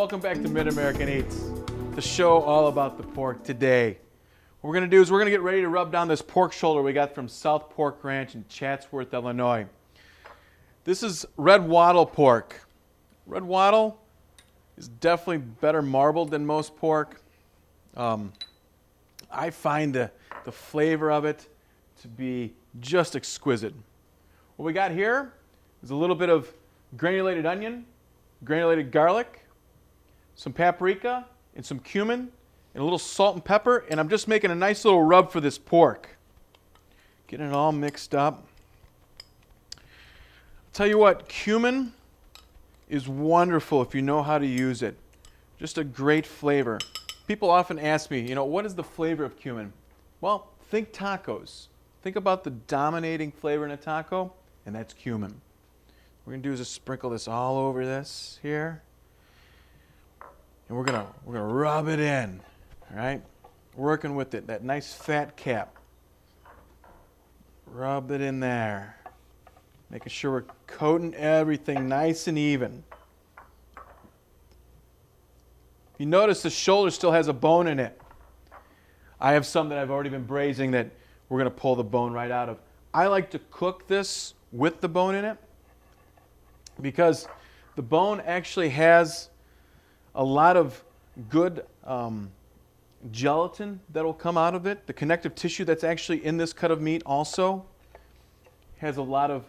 welcome back to Mid-American Eats, the show all about the pork. Today, what we're going to do is we're going to get ready to rub down this pork shoulder we got from South Pork Ranch in Chatsworth, Illinois. This is red wattle pork. Red wattle is definitely better marbled than most pork. I find the flavor of it to be just exquisite. What we got here is a little bit of granulated onion, granulated garlic, some paprika, and some cumin, and a little salt and pepper, and I'm just making a nice little rub for this pork. Getting it all mixed up. I'll tell you what, cumin is wonderful if you know how to use it. Just a great flavor. People often ask me, what is the flavor of cumin? Well, think tacos. Think about the dominating flavor in a taco, and that's cumin. What we're going to do is just sprinkle this all over this here. And we're gonna rub it in, all right? Working with it, that nice fat cap. Rub it in there. Making sure we're coating everything nice and even. You notice the shoulder still has a bone in it. I have some that I've already been braising that we're gonna pull the bone right out of. I like to cook this with the bone in it because the bone actually has a lot of good gelatin that will come out of it. The connective tissue that's actually in this cut of meat also has a lot of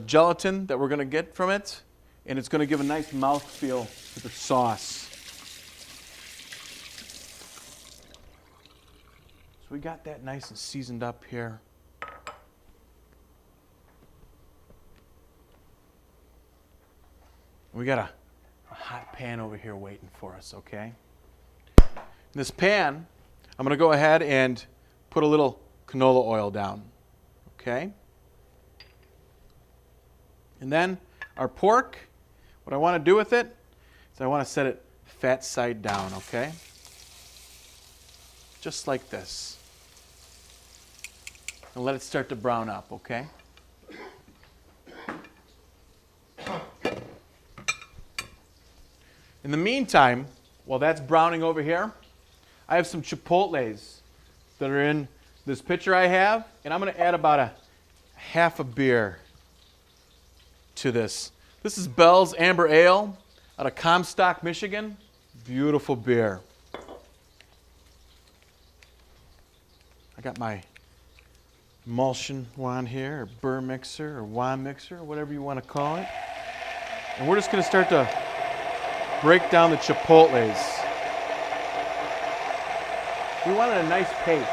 gelatin that we're going to get from it, and it's going to give a nice mouthfeel to the sauce. So we got that nice and seasoned up here. We got a hot pan over here waiting for us, okay? In this pan, I'm going to go ahead and put a little canola oil down, okay? And then our pork, what I want to do with it is I want to set it fat side down, okay? Just like this. And let it start to brown up, okay? In the meantime, while that's browning over here, I have some chipotles that are in this pitcher I have, and I'm going to add about a half a beer to this. This is Bell's Amber Ale out of Comstock, Michigan. Beautiful beer. I got my emulsion wand here, or burr mixer, or wand mixer, or whatever you want to call it. And we're just going to start to break down the chipotles. We wanted a nice paste.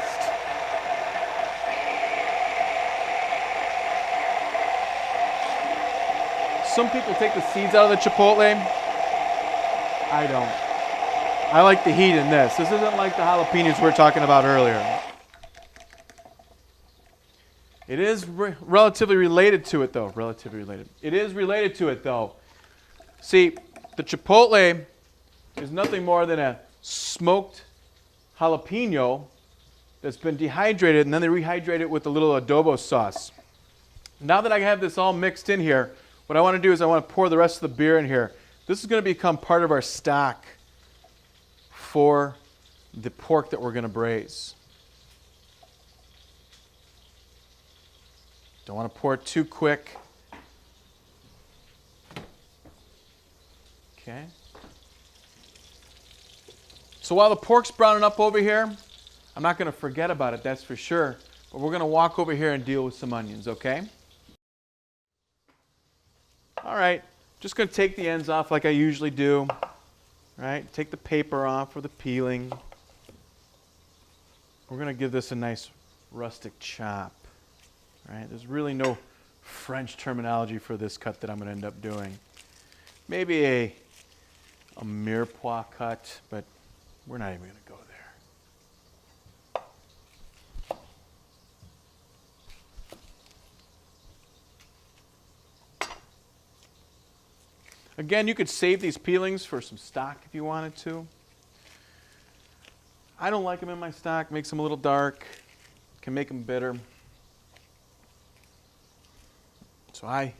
Some people take the seeds out of the chipotle. I don't. I like the heat in this. This isn't like the jalapenos we were talking about earlier. It is relatively related to it, though. Relatively related. It is related to it, though. See, the chipotle is nothing more than a smoked jalapeno that's been dehydrated, and then they rehydrate it with a little adobo sauce. Now that I have this all mixed in here, what I want to do is I want to pour the rest of the beer in here. This is going to become part of our stock for the pork that we're going to braise. Don't want to pour it too quick. Okay. So while the pork's browning up over here, I'm not going to forget about it, that's for sure. But we're going to walk over here and deal with some onions, okay? All right, just going to take the ends off like I usually do. Right? Take the paper off for the peeling. We're going to give this a nice rustic chop. Right? There's really no French terminology for this cut that I'm going to end up doing. Maybe a mirepoix cut, but we're not even going to go there. Again, you could save these peelings for some stock if you wanted to. I don't like them in my stock. Makes them a little dark. Can make them bitter. So I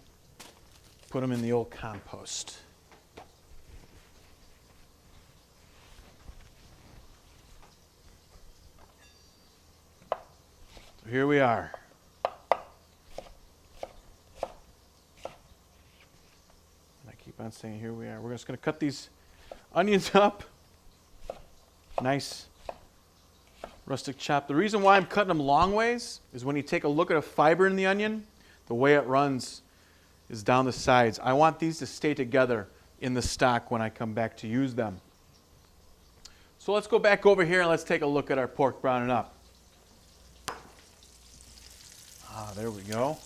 put them in the old compost. So here we are. And I keep on saying here we are. We're just going to cut these onions up. Nice rustic chop. The reason why I'm cutting them long ways is when you take a look at a fiber in the onion, the way it runs is down the sides. I want these to stay together in the stock when I come back to use them. So let's go back over here and let's take a look at our pork browning up. There we go.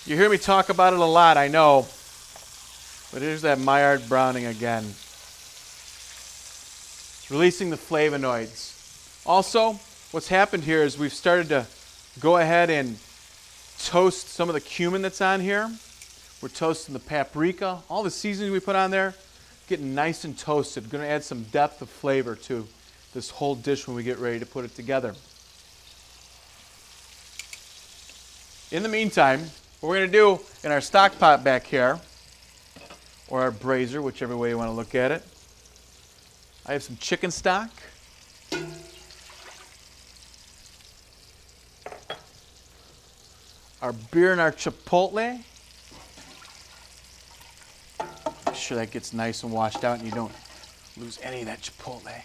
You hear me talk about it a lot, I know. But here's that Maillard browning again. It's releasing the flavonoids. Also, what's happened here is we've started to go ahead and toast some of the cumin that's on here. We're toasting the paprika. All the seasonings we put on there, getting nice and toasted. Going to add some depth of flavor to this whole dish when we get ready to put it together. In the meantime, what we're going to do in our stock pot back here, or our braiser, whichever way you want to look at it, I have some chicken stock. Our beer and our chipotle. Make sure that gets nice and washed out and you don't lose any of that chipotle.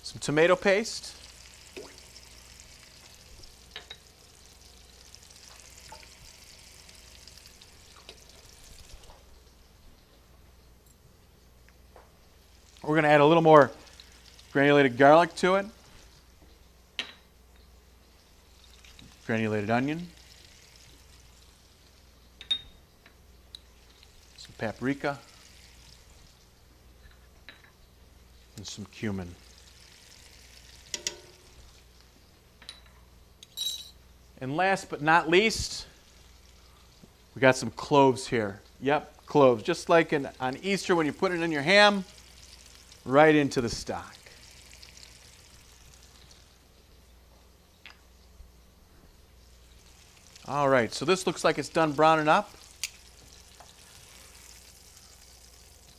Some tomato paste. We're going to add a little more granulated garlic to it. Granulated onion. Some paprika. And some cumin. And last but not least, we got some cloves here. Yep, cloves. Just like on Easter when you put it in your ham, right into the stock. All right, so this looks like it's done browning up.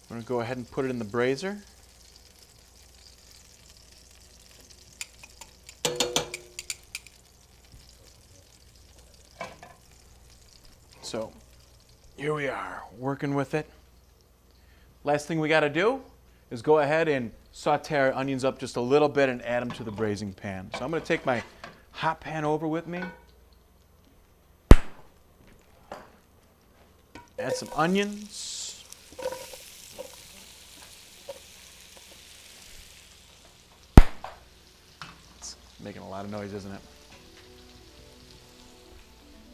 I'm going to go ahead and put it in the braiser. So here we are, working with it. Last thing we got to do is go ahead and saute our onions up just a little bit and add them to the braising pan. So I'm going to take my hot pan over with me. Add some onions. It's making a lot of noise, isn't it?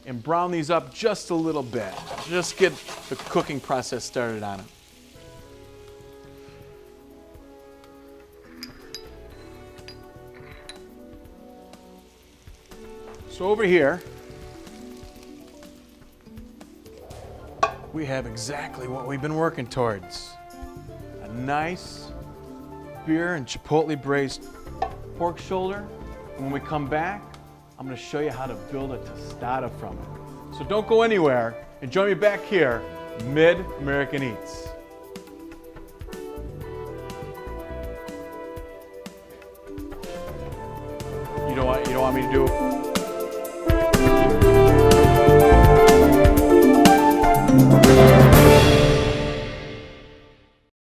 And brown these up just a little bit. Just get the cooking process started on it. So over here, we have exactly what we've been working towards. A nice beer and chipotle braised pork shoulder. And when we come back, I'm going to show you how to build a tostada from it. So don't go anywhere and join me back here, Mid-American Eats. You don't want me to do